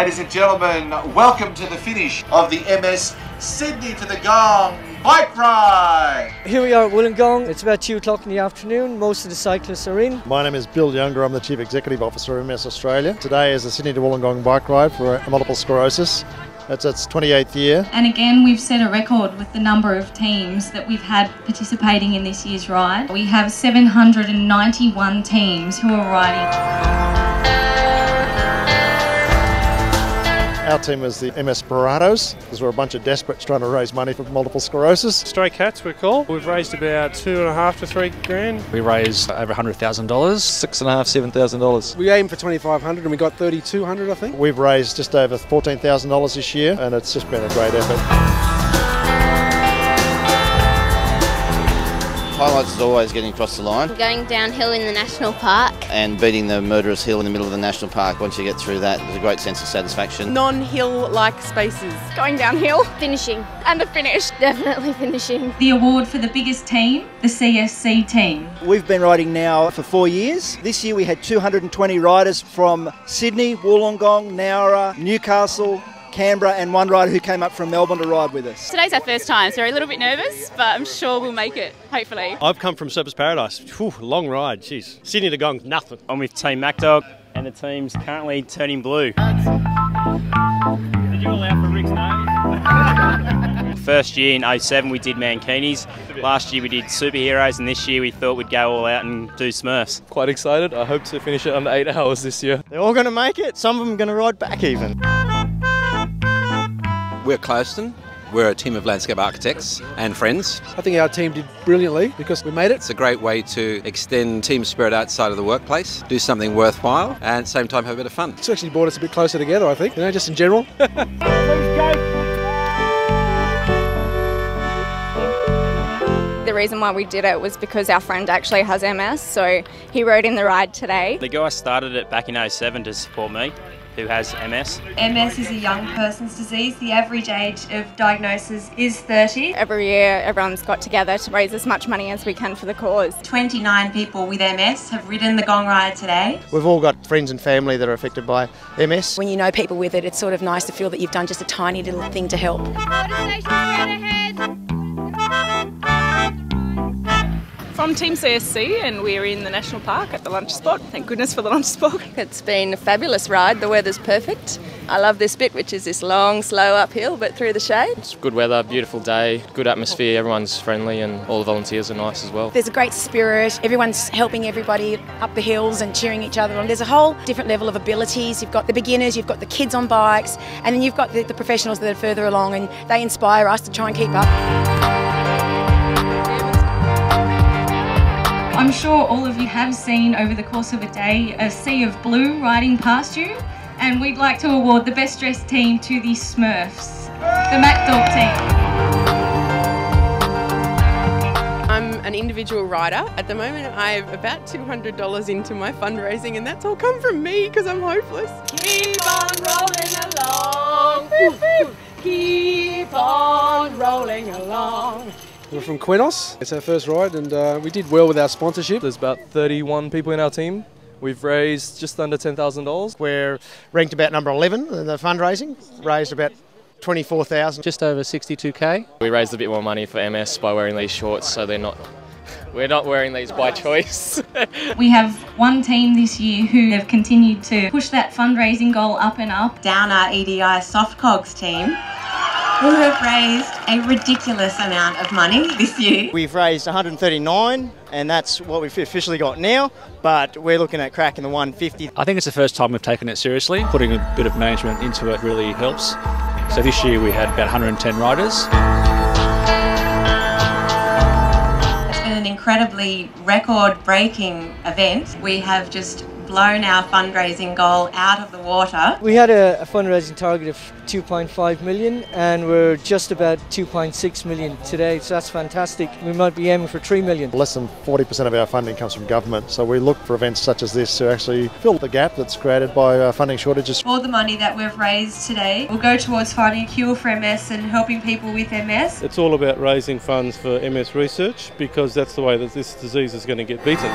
Ladies and gentlemen, welcome to the finish of the MS Sydney to the Gong bike ride. Here we are at Wollongong. It's about 2 o'clock in the afternoon. Most of the cyclists are in. My name is Bill Younger. I'm the Chief Executive Officer of MS Australia. Today is the Sydney to Wollongong bike ride for multiple sclerosis. It's its 28th year. And again, we've set a record with the number of teams that we've had participating in this year's ride. We have 791 teams who are riding. Our team is the MS Speratos, because we're a bunch of desperates trying to raise money for multiple sclerosis. Stray Cats, we're called. We've raised about $2.5 to $3 grand. We raised over $100,000. $6,500, $7,000. We aimed for 2,500 and we got 3,200, I think. We've raised just over $14,000 this year, and it's just been a great effort. Highlights is always getting across the line. Going downhill in the national park. And beating the murderous hill in the middle of the national park. Once you get through that, there's a great sense of satisfaction. Non-hill-like spaces. Going downhill. Finishing. And the finish. Definitely finishing. The award for the biggest team, the CSC team. We've been riding now for 4 years. This year we had 220 riders from Sydney, Wollongong, Nowra, Newcastle, Canberra, and one rider who came up from Melbourne to ride with us. Today's our first time, so we're a little bit nervous, but I'm sure we'll make it, hopefully. I've come from Surfers Paradise. Whew, long ride, jeez. Sydney to Gong, nothing. I'm with Team MacDog, and the team's currently turning blue. Did you allow for Rick's name? First year in 07 we did Mankinis. Last year we did superheroes, and this year we thought we'd go all out and do Smurfs. Quite excited. I hope to finish it under 8 hours this year. They're all going to make it. Some of them are going to ride back even. We're Closton. We're a team of landscape architects and friends. I think our team did brilliantly because we made it. It's a great way to extend team spirit outside of the workplace, do something worthwhile, and at the same time have a bit of fun. It's actually brought us a bit closer together, I think, just in general. The reason why we did it was because our friend actually has MS, so he rode in the ride today. The guy started it back in 07 to support me, who has MS. MS is a young person's disease. The average age of diagnosis is 30. Every year everyone's got together to raise as much money as we can for the cause. 29 people with MS have ridden the Gong ride today. We've all got friends and family that are affected by MS. When you know people with it, it's sort of nice to feel that you've done just a tiny little thing to help. From Team CSC, and we're in the National Park at the lunch spot. Thank goodness for the lunch spot. It's been a fabulous ride. The weather's perfect. I love this bit, which is this long, slow uphill, but through the shade. It's good weather, beautiful day, good atmosphere, everyone's friendly and all the volunteers are nice as well. There's a great spirit, everyone's helping everybody up the hills and cheering each other on. There's a whole different level of abilities. You've got the beginners, you've got the kids on bikes, and then you've got the professionals that are further along, and they inspire us to try and keep up. I'm sure all of you have seen over the course of a day a sea of blue riding past you, and we'd like to award the best dressed team to the Smurfs, the MacDog team. I'm an individual rider. At the moment I have about $200 into my fundraising, and that's all come from me because I'm hopeless. Keep on rolling along. Keep on rolling along. We're from Quenos. It's our first ride, and we did well with our sponsorship. There's about 31 people in our team. We've raised just under $10,000. We're ranked about number 11 in the fundraising, raised about 24,000. Just over 62k. We raised a bit more money for MS by wearing these shorts, so we're not wearing these by choice. We have one team this year who have continued to push that fundraising goal up and up. Down our EDI Softcogs team, who have raised a ridiculous amount of money this year. We've raised 139, and that's what we've officially got now, but we're looking at cracking the 150. I think it's the first time we've taken it seriously. Putting a bit of management into it really helps. So this year we had about 110 riders. It's been an incredibly record-breaking event. We have just blown our fundraising goal out of the water. We had a fundraising target of 2.5 million, and we're just about 2.6 million today, so that's fantastic. We might be aiming for 3 million. Less than 40% of our funding comes from government, so we look for events such as this to actually fill the gap that's created by funding shortages. All the money that we've raised today will go towards finding a cure for MS and helping people with MS. It's all about raising funds for MS research, because that's the way that this disease is going to get beaten.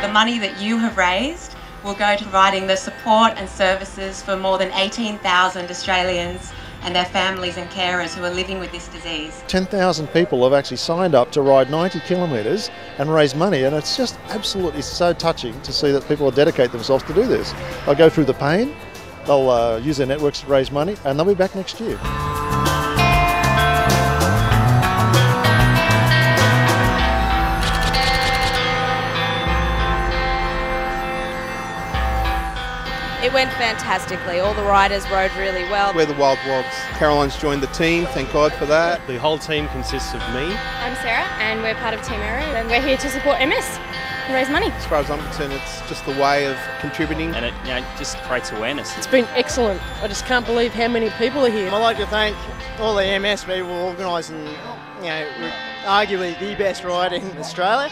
The money that you have raised will go to providing the support and services for more than 18,000 Australians and their families and carers who are living with this disease. 10,000 people have actually signed up to ride 90 kilometres and raise money, and it's just absolutely so touching to see that people will dedicate themselves to do this. They'll go through the pain, they'll use their networks to raise money, and they'll be back next year. It went fantastically. All the riders rode really well. We're the Wild Wogs. Caroline's joined the team, thank God for that. The whole team consists of me. I'm Sarah and we're part of Team Arrow and we're here to support MS and raise money. As far as I'm concerned, it's just the way of contributing. And it just creates awareness. It's been excellent. I just can't believe how many people are here. I'd like to thank all the MS people organising, arguably the best ride in Australia.